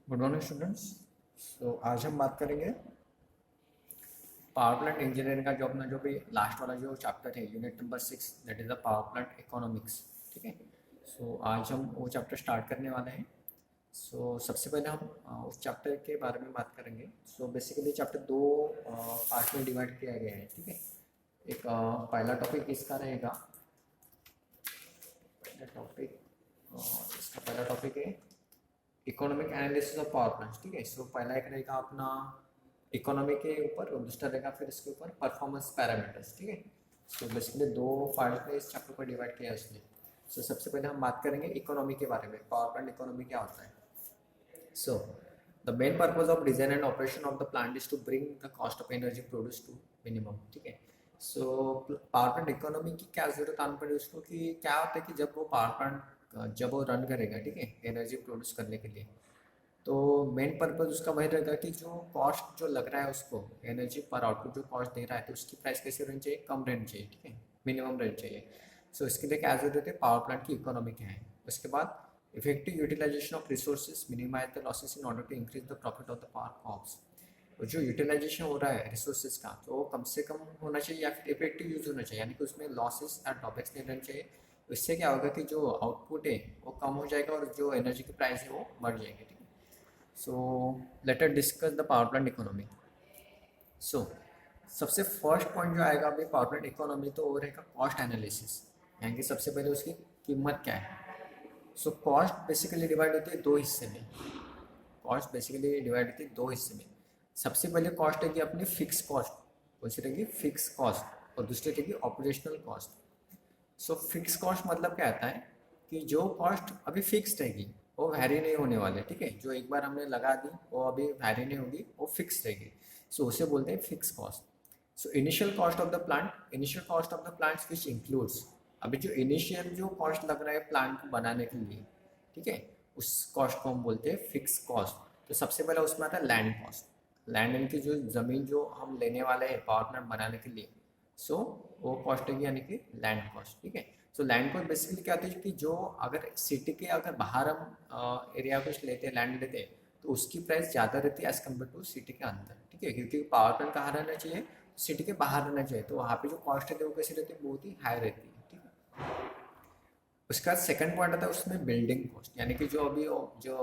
Good morning students. आज हम बात करेंगे पावर प्लांट इंजीनियरिंग का जो अपना जो भी लास्ट वाला जो चैप्टर है unit number 6 that is the power plant economics. ठीक है। आज हम वो चैप्टर स्टार्ट करने वाले हैं। सबसे पहले हम उस चैप्टर के बारे में बात करेंगे। बेसिकली चैप्टर दो पार्ट में डिवाइड किया गया है। ठीक है। एक पहला टॉपिक इसका रहेगा। पहला टॉपिक इसका पहला टॉपिक है economic analysis of power plants. ठीक है। पहला एक रहेगा अपना इकोनॉमी के ऊपर और दूसरा रहेगा फिर इसके ऊपर परफॉर्मेंस पैरामीटर्स। ठीक है। बेसिकली दो पार्ट में इस चैप्टर को डिवाइड किया है उसने। सबसे पहले हम बात करेंगे इकोनॉमी के बारे में, पावर प्लांट इकोनॉमी क्या होता है। So the main purpose of design and operation of the plant is to bring the cost of energy produce to minimum. ठीक है। पावर प्लांट इकोनॉमी की क्या जरूरत आने पड़ी उसको कि क्या होता है कि जब वो पावर प्लांट जब वो रन करेगा, ठीक है, एनर्जी प्रोड्यूस करने के लिए, तो मेन पर्पज उसका वही रहेगा कि जो कॉस्ट जो लग रहा है उसको एनर्जी पर आउटपुट जो कॉस्ट दे रहा है तो उसकी प्राइस कैसे रहनी चाहिए, कम रहनी चाहिए। ठीक है। मिनिमम रहनी चाहिए। इसके लिए क्या जरूरत है, पावर प्लांट की इकोनॉमी क्या है। उसके बाद effective utilization of resources minimize the losses in order to increase the profit of the power corps. जो यूटिलाइजेशन हो रहा है रिसोर्सेज का तो वो कम से कम होना चाहिए या फिर इफेक्टिव यूज होना चाहिए, यानी कि उसमें लॉसेस या ड्रॉबैक्स नहीं रहने चाहिए। इससे क्या होगा कि जो आउटपुट है वो कम हो जाएगा और जो एनर्जी की प्राइस है वो बढ़ जाएगी। ठीक है। Let us discuss the power plant economy. So सबसे फर्स्ट पॉइंट जो आएगा अभी पावर प्लांट इकोनॉमी तो वो रहेगा कॉस्ट एनालिसिस, यानी कि सबसे पहले उसकी कीमत क्या है। कॉस्ट बेसिकली डिवाइड होती है दो हिस्से में। कॉस्ट बेसिकली डिवाइड होती है दो हिस्से में। सबसे पहले कॉस्ट रहेगी अपनी फिक्स कॉस्ट, कौन सी रहेगी, फिक्स कॉस्ट, और दूसरी रहेगी ऑपरेशनल कॉस्ट। फिक्स कॉस्ट मतलब क्या आता है कि जो कॉस्ट अभी फिक्स रहेगी वो वैरी नहीं होने वाले। ठीक है। जो एक बार हमने लगा दी वो अभी वैरी नहीं होगी, वो फिक्स रहेगी। उसे बोलते हैं fix cost. Initial cost of the plant, initial cost of the plant which includes, अभी जो इनिशियल जो कॉस्ट लग रहा है प्लांट को बनाने के लिए, ठीक है, उस कॉस्ट को हम बोलते हैं फिक्स कॉस्ट। सबसे पहले उसमें आता है लैंड कॉस्ट। लैंड यानी कि जो ज़मीन जो हम लेने वाले हैं पावर प्लांट बनाने के लिए, सो वो कॉस्ट है यानी कि लैंड कॉस्ट। ठीक है। लैंड कॉस्ट बेसिकली क्या होती है कि जो अगर सिटी के अगर बाहर हम एरिया कुछ लेते हैं, लैंड लेते हैं, तो उसकी प्राइस ज़्यादा रहती है एज़ कम्पेयर टू सिटी के अंदर। ठीक है। क्योंकि पावर प्लांट कहाँ रहना चाहिए, सिटी के बाहर रहना चाहिए, तो वहाँ पे जो कॉस्ट रहती है वो कैसी रहती है, बहुत ही हाई रहती है। ठीक है। उसके बाद सेकंड पॉइंट आता है उसमें बिल्डिंग कॉस्ट, यानी कि जो अभी जो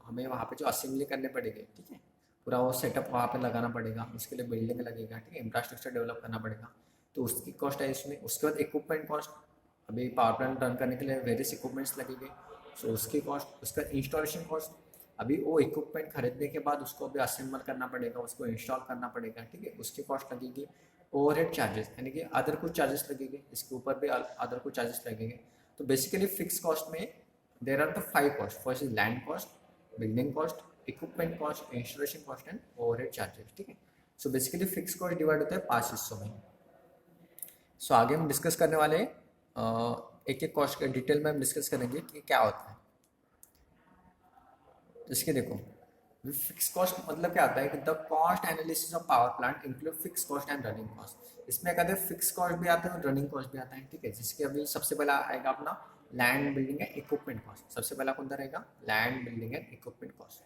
हमें वहाँ पे जो असेंबली करने पड़ेगी, ठीक है, पूरा वो सेटअप वहाँ पे लगाना पड़ेगा, उसके लिए बिल्डिंग लगेगा, ठीक है, इंफ्रास्ट्रक्चर डेवलप करना पड़ेगा, तो उसकी कॉस्ट है इसमें। उसके बाद इक्विपमेंट कॉस्ट, अभी पावर प्लांट रन करने के लिए वेरियस इक्विपमेंट्स लगेंगे, उसकी कॉस्ट। उसका इंस्टॉलेशन कॉस्ट, अभी वो इक्विपमेंट खरीदने के बाद उसको अभी असेंबल करना पड़ेगा, उसको इंस्टॉल करना पड़ेगा, ठीक है, उसकी कॉस्ट लगेगी। ओवरहेड चार्जेस, यानी कि अदर कुछ चार्जेस लगेंगे, इसके ऊपर भी अदर कुछ चार्जेस लगेंगे। तो बेसिकली फिक्स कॉस्ट में there are the five cost. First is land cost, building cost, equipment cost, installation cost and overhead charges. ठीक है। बेसिकली फिक्स कॉस्ट डिवाइड होता है 5 हिस्सों में। आगे हम डिस्कस करने वाले हैं एक एक कॉस्ट के डिटेल में हम डिस्कस करेंगे कि क्या होता है। इसके देखो, फिक्स कॉस्ट मतलब क्या आता है कि the cost analysis of power plant include fix cost and running cost. इसमें कहते हैं फिक्स कॉस्ट भी आता है और रनिंग कॉस्ट भी आता है। ठीक है। जिसके अभी सबसे पहला आएगा अपना land building and equipment cost. सबसे पहला कौन सा रहेगा, land building and equipment cost.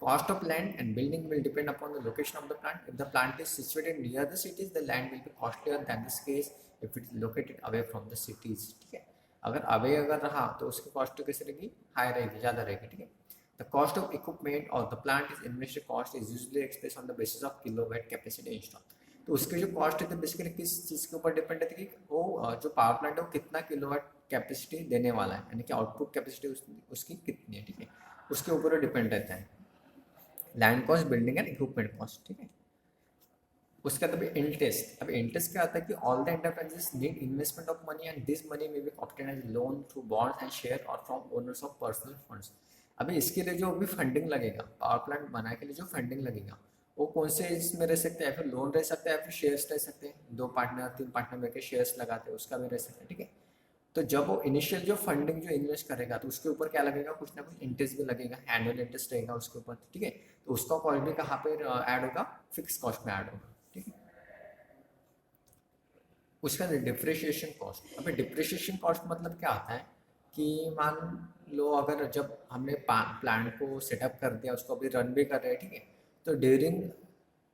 Cost of land and building will depend upon the location of the plant. If the plant is situated near the cities, the land will be costlier than this case if it is located away from the cities. ठीक है। अगर away अगर रहा तो उसकी cost तो कैसे रहेगी, हाई रहेगी, ज़्यादा रहेगी। ठीक है। The cost of equipment or the plant is invested cost is usually expressed on the basis of kilowatt capacity installed. तो उसकी जो कॉस्ट है बेसिकली किस चीज़ के ऊपर डिपेंड है कि वो जो पावर प्लांट है वो कितना किलोवाट कैपेसिटी देने वाला है, यानी कि आउटपुट कैपेसिटी उसकी कितनी है। ठीक है। उसके ऊपर डिपेंड रहता है land cost, building and equipment cost. ठीक है। उसके बाद अभी इंटरेस्ट। अभी इंटरेस्ट क्या आता है कि all the enterprises need investment of money and this money may be obtain as loan through bonds and share और from owners of personal funds. अभी इसके लिए जो अभी फंडिंग लगेगा, पावर प्लांट बनाने के लिए जो फंडिंग लगेगा वो कौन से इसमें रह सकते हैं, फिर लोन रह सकता है या फिर शेयर्स रह सकते हैं, 2 पार्टनर 3 पार्टनर मिलकर शेयर्स लगाते हैं उसका भी रह सकता है। ठीक है। तो जब वो इनिशियल जो फंडिंग जो इन्वेस्ट करेगा तो उसके ऊपर क्या लगेगा, कुछ ना कुछ इंटरेस्ट भी लगेगा, एनुअल इंटरेस्ट रहेगा उसके ऊपर। ठीक है। तो उसका कॉस्ट भी कहाँ पे ऐड होगा, फिक्स कॉस्ट में ऐड होगा। ठीक है। उसका डिप्रिशिएशन कॉस्ट। अभी डिप्रिशिएशन कॉस्ट मतलब क्या आता है कि मान लो अगर जब हमने प्लांट को सेटअप कर दिया, उसको अभी रन भी कर रहे हैं, ठीक है, तो ड्यूरिंग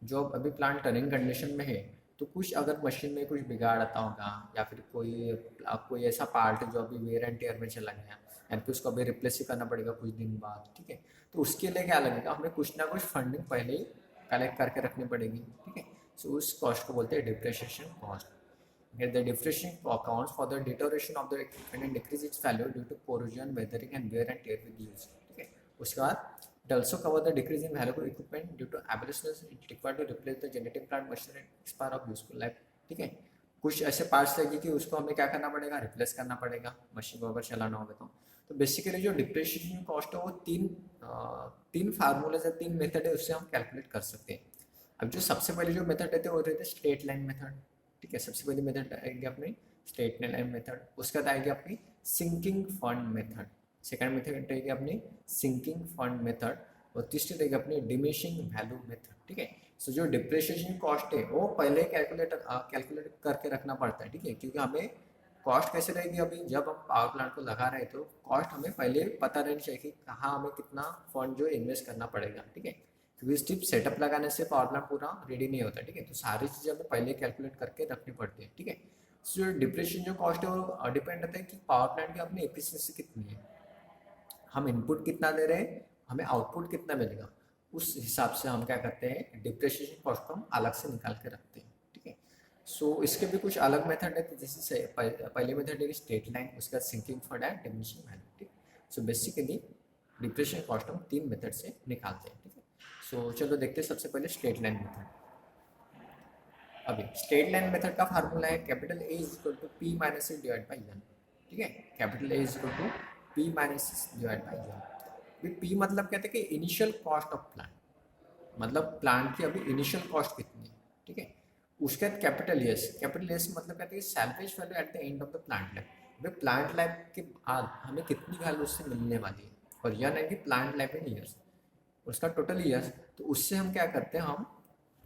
जो अभी प्लांट रनिंग कंडीशन में है, तो कुछ अगर मशीन में कुछ बिगाड़ आता होगा या फिर कोई ऐसा पार्ट है जो अभी वेयर एंड टेयर में चला गया एंड फिर उसको अभी रिप्लेस ही करना पड़ेगा कुछ दिन बाद, ठीक है, तो उसके लिए क्या लगेगा, हमें कुछ ना कुछ फंडिंग पहले ही कलेक्ट करके रखनी पड़ेगी, ठीक है। सो उस कॉस्ट को बोलते हैं depreciation cost. The depreciation accounts for the deterioration of the equipment and decrease its value due to corrosion, weathering and wear and tear with use, ठीक है। उसके बाद it also cover the decrease in value of equipment due to obsolescence required to replace the generating plant machinery and expire of useful life, ठीक है। कुछ ऐसे parts लगे कि उसको हमें क्या करना पड़ेगा, रिप्लेस करना पड़ेगा मशीन को अगर चलाना होगा तो बेसिकली जो डिप्रिसिएशन कॉस्ट है वो तीन फार्मूले या तीन मेथड है, उससे हम कैलकुलेट कर सकते हैं। अब जो सबसे पहले जो मेथड रहते हैं वो रहते हैं स्ट्रेट लाइन मेथड, ठीक है। सबसे पहली मेथड आएगी अपनी स्ट्रेट लाइन मेथड, उसके बाद आएगी अपनी sinking fund method, second method रहेगी अपनी सिंकिंग फंड मेथड, और तीसरी रहेगी अपनी डिमिनिशिंग वैल्यू मेथड, ठीक है। सो जो डिप्रिसिएशन कॉस्ट है वो पहले कैलकुलेट करके रखना पड़ता है, ठीक है, क्योंकि हमें कॉस्ट कैसे रहेगी, अभी जब हम पावर प्लांट को लगा रहे हैं तो कॉस्ट हमें पहले पता रहनी चाहिए कि कहाँ हमें कितना फंड जो इन्वेस्ट करना पड़ेगा, ठीक है, क्योंकि सिर्फ सेटअप लगाने से पावर प्लांट पूरा रेडी नहीं होता, ठीक है, तो सारी चीज़ें हमें पहले कैलकुलेट करके रखनी पड़ती है, ठीक है। सो जो डिप्रेशन जो कॉस्ट है वो डिपेंड रहता है कि पावर प्लांट की अपनी एफिशिएंसी कितनी है, हम इनपुट कितना दे रहे हैं, हमें आउटपुट कितना मिलेगा, उस हिसाब से हम क्या करते हैं डिप्रिसिएशन कॉस्ट को हम अलग से निकाल के रखते हैं, ठीक है। सो इसके भी कुछ अलग मेथड है, तो जैसे पहले मेथड है स्ट्रेट लाइन, उसका सिंकिंग फंड है, डिमिनिशिंग वैल्यू, ठीक। सो बेसिकली डिप्रिसिएशन कॉस्ट हम तीन मेथड से निकालते हैं, ठीक है। सो चलो देखते हैं सबसे पहले स्ट्रेट लाइन मेथड। अभी स्ट्रेट लाइन मेथड का फार्मूला है capital A is equal to P minus C divide by N, ठीक है। Capital A is equal to P minus C divide by N. अभी पी मतलब कहते हैं कि इनिशियल कॉस्ट ऑफ प्लांट, मतलब प्लांट की अभी इनिशियल कॉस्ट कितनी है, ठीक है। उसके बाद कैपिटल एस मतलब कहते हैं salvage value at the end of the plant life, अभी प्लांट लाइफ के बाद हमें कितनी वैल्यू उससे मिलने वाली है, और यह नहीं कि प्लांट लाइफ इन ईयर्स, उसका टोटल ईयर्स, तो उससे हम क्या करते हैं, हम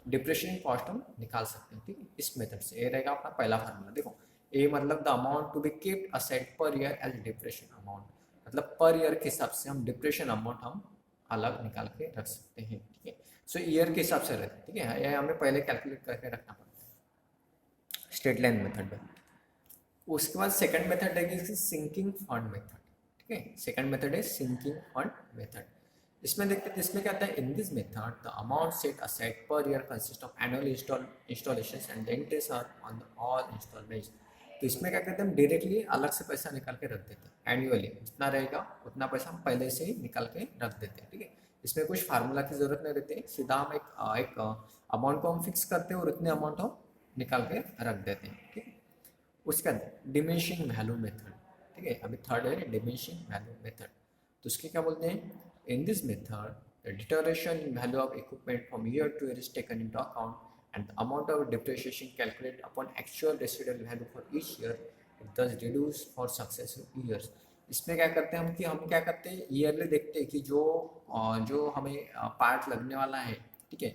डिप्रेशन कॉस्ट हम निकाल सकते हैं, ठीक है, इस मेथड से। ये रहेगा अपना पहला फार्मूला। देखो ए मतलब the amount to be kept aside per year as depreciation amount, मतलब पर ईयर के हिसाब से हम डिप्रेशन अमाउंट हम अलग निकाल के रख सकते हैं, ठीक है। सो ईयर के हिसाब से रहता है, ठीक है, ये हमें पहले कैलकुलेट करके रखना पड़ता है स्ट्रेट लाइन मेथड में। उसके बाद सेकंड मेथड है सिंकिंग फंड मेथड, ठीक है। सेकंड मेथड है सिंकिंग फंड मेथड। इसमें देखते हैं इसमें क्या आता है, in this method the amount set aside per year consist of annual installations and the interest are on all installments. तो इसमें क्या करते हैं, हम डायरेक्टली अलग से पैसा निकाल के रख देते हैं, एनुअली जितना रहेगा उतना पैसा हम पहले से ही निकाल के रख देते हैं, ठीक है। इसमें कुछ फार्मूला की जरूरत नहीं रहती, सीधा हम एक अमाउंट को हम फिक्स करते हैं और उतने अमाउंट हम निकाल के रख देते हैं, ठीक है। उसके बाद डिमिनिशिंग वैल्यू मेथड, ठीक है, अभी थर्ड है डिमिनिशिंग वैल्यू मेथड। तो उसके क्या बोलते हैं, इन this method the deterioration in value of equipment from year two year is taken into account and the amount of depreciation calculate upon actual residual value for each year, it दस reduce for successive years. इसमें क्या करते हैं हम क्या करते हैं, yearly देखते हैं कि जो हमें पार्ट लगने वाला है, ठीक है,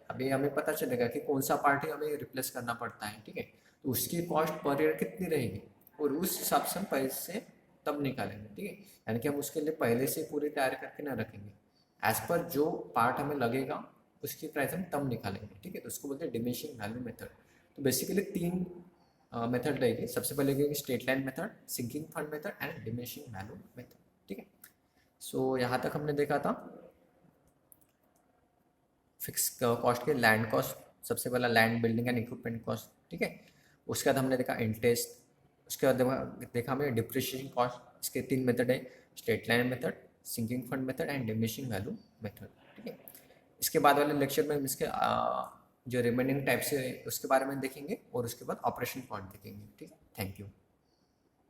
अभी हमें पता चलेगा कि कौन सा पार्ट ही हमें रिप्लेस करना पड़ता है, ठीक है, तो उसकी कॉस्ट पर ईयर कितनी रहेगी, और उस हिसाब से हम पैसे तब निकालेंगे, ठीक है। यानी कि हम उसके लिए पहले से पूरी तैयार करके ना रखेंगे, एज पर जो पार्ट हमें लगेगा उसकी प्राइस हम तब निकालेंगे, ठीक है। तो उसको बोलते हैं डिमिनिशिंग वैल्यू मेथड। तो बेसिकली तीन मेथड रहेगी, सबसे पहले रहेगी straight line method, sinking fund method and diminishing value method, ठीक है। सो यहाँ तक हमने देखा था फिक्स कॉस्ट के लैंड कॉस्ट, सबसे पहला land building and equipment cost, ठीक है। उसके बाद हमने देखा इंटरेस्ट, उसके बाद देखा हमने डिप्रिशिएशन कॉस्ट। इसके तीन मेथड है, straight line method, sinking fund method and diminishing value method, ठीक है। इसके बाद वाले लेक्चर में हम इसके जो रिमेनिंग टाइप्स है उसके बारे में देखेंगे और उसके बाद ऑपरेशन कॉस्ट देखेंगे, ठीक है। Thank you.